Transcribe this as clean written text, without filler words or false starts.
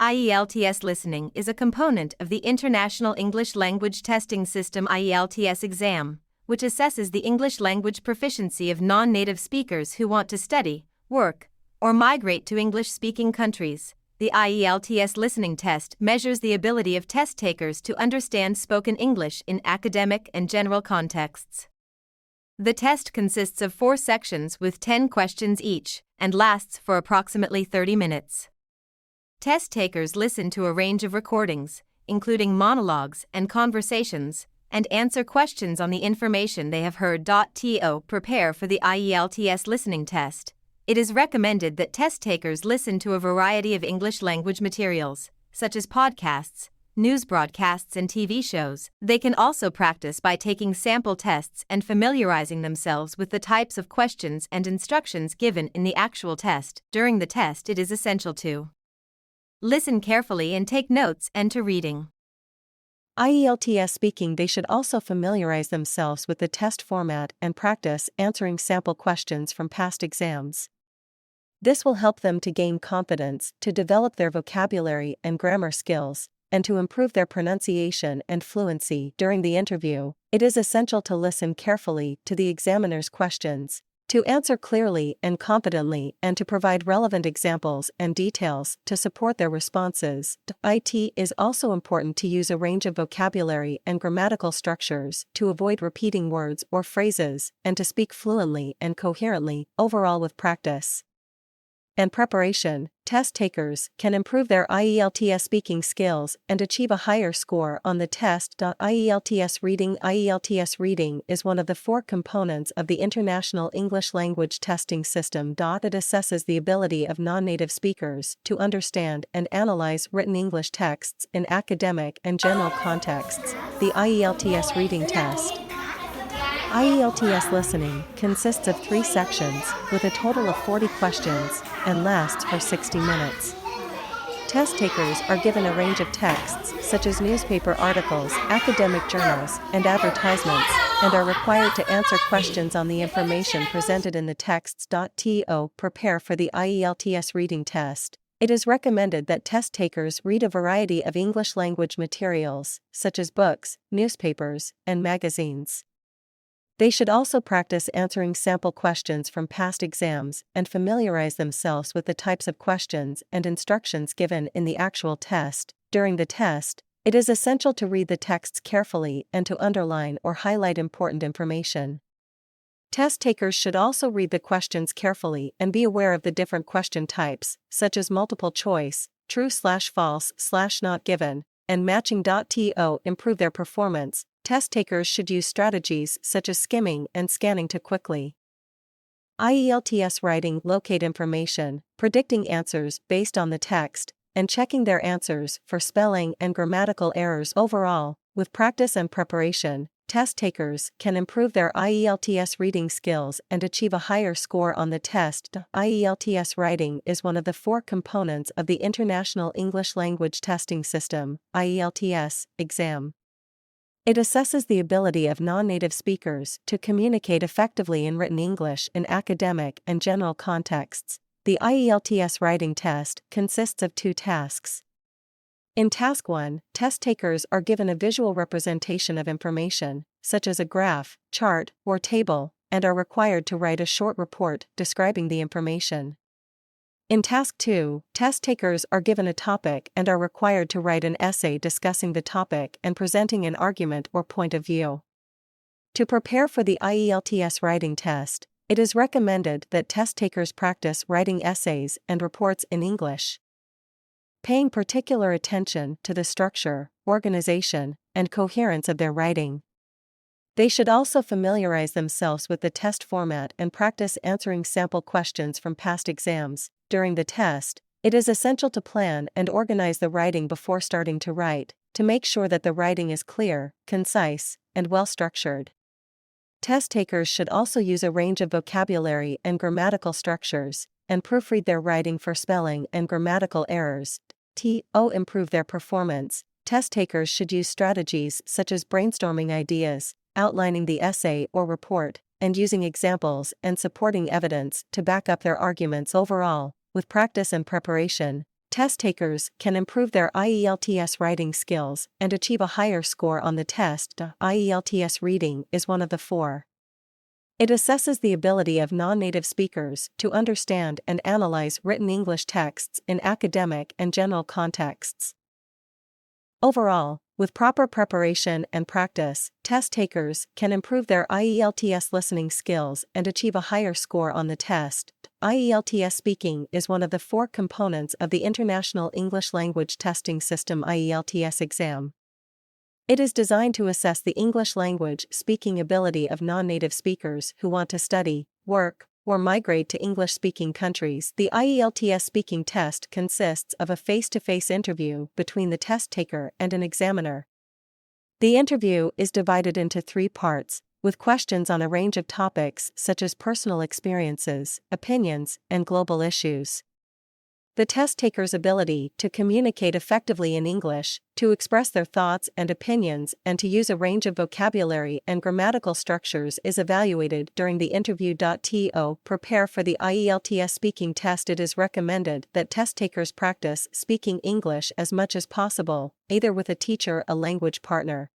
IELTS Listening is a component of the International English Language Testing System IELTS exam, which assesses the English language proficiency of non-native speakers who want to study, work, or migrate to English-speaking countries. The IELTS listening test measures the ability of test takers to understand spoken English in academic and general contexts. The test consists of 4 sections with 10 questions each and lasts for approximately 30 minutes. Test takers listen to a range of recordings, including monologues and conversations, and answer questions on the information they have heard. To prepare for the IELTS listening test, it is recommended that test takers listen to a variety of English language materials, such as podcasts, news broadcasts, and TV shows. They can also practice by taking sample tests and familiarizing themselves with the types of questions and instructions given in the actual test. During the test, it is essential to listen carefully and take notes and to reading. IELTS Speaking. They should also familiarize themselves with the test format and practice answering sample questions from past exams. This will help them to gain confidence, to develop their vocabulary and grammar skills, and to improve their pronunciation and fluency. During the interview, it is essential to listen carefully to the examiner's questions, to answer clearly and confidently, and to provide relevant examples and details to support their responses. It is also important to use a range of vocabulary and grammatical structures to avoid repeating words or phrases, and to speak fluently and coherently. Overall, with practice and preparation, test takers can improve their IELTS speaking skills and achieve a higher score on the test. IELTS Reading. IELTS Reading is one of the 4 components of the International English Language Testing System. It assesses the ability of non-native speakers to understand and analyze written English texts in academic and general contexts. The IELTS Reading Test. IELTS Listening consists of 3 sections, with a total of 40 questions, and lasts for 60 minutes. Test takers are given a range of texts, such as newspaper articles, academic journals, and advertisements, and are required to answer questions on the information presented in the texts. To prepare for the IELTS Reading Test, it is recommended that test takers read a variety of English language materials, such as books, newspapers, and magazines. They should also practice answering sample questions from past exams and familiarize themselves with the types of questions and instructions given in the actual test. During the test, it is essential to read the texts carefully and to underline or highlight important information. Test takers should also read the questions carefully and be aware of the different question types, such as multiple choice, true/false/not given, and matching. To improve their performance, test takers should use strategies such as skimming and scanning to quickly IELTS writing, locate information, predicting answers based on the text, and checking their answers for spelling and grammatical errors. Overall, with practice and preparation, test takers can improve their IELTS reading skills and achieve a higher score on the test. IELTS writing is one of the 4 components of the International English Language Testing System IELTS exam. It assesses the ability of non-native speakers to communicate effectively in written English in academic and general contexts. The IELTS writing test consists of 2 tasks. In Task 1, test takers are given a visual representation of information, such as a graph, chart, or table, and are required to write a short report describing the information. In Task 2, test takers are given a topic and are required to write an essay discussing the topic and presenting an argument or point of view. To prepare for the IELTS writing test, it is recommended that test takers practice writing essays and reports in English, paying particular attention to the structure, organization, and coherence of their writing. They should also familiarize themselves with the test format and practice answering sample questions from past exams. During the test, it is essential to plan and organize the writing before starting to write, to make sure that the writing is clear, concise, and well-structured. Test takers should also use a range of vocabulary and grammatical structures, and proofread their writing for spelling and grammatical errors. To improve their performance, test takers should use strategies such as brainstorming ideas, outlining the essay or report, and using examples and supporting evidence to back up their arguments. Overall, with practice and preparation, test takers can improve their IELTS writing skills and achieve a higher score on the test. IELTS Reading is one of the four. It assesses the ability of non-native speakers to understand and analyze written English texts in academic and general contexts. Overall, with proper preparation and practice, test takers can improve their IELTS listening skills and achieve a higher score on the test. IELTS Speaking is one of the four components of the International English Language Testing System IELTS exam. It is designed to assess the English language speaking ability of non-native speakers who want to study, work, or migrate to English-speaking countries. The IELTS speaking test consists of a face-to-face interview between the test taker and an examiner. The interview is divided into 3 parts, with questions on a range of topics such as personal experiences, opinions, and global issues. The test taker's ability to communicate effectively in English, to express their thoughts and opinions, and to use a range of vocabulary and grammatical structures is evaluated during the interview. To prepare for the IELTS speaking test, it is recommended that test takers practice speaking English as much as possible, either with a teacher or a language partner.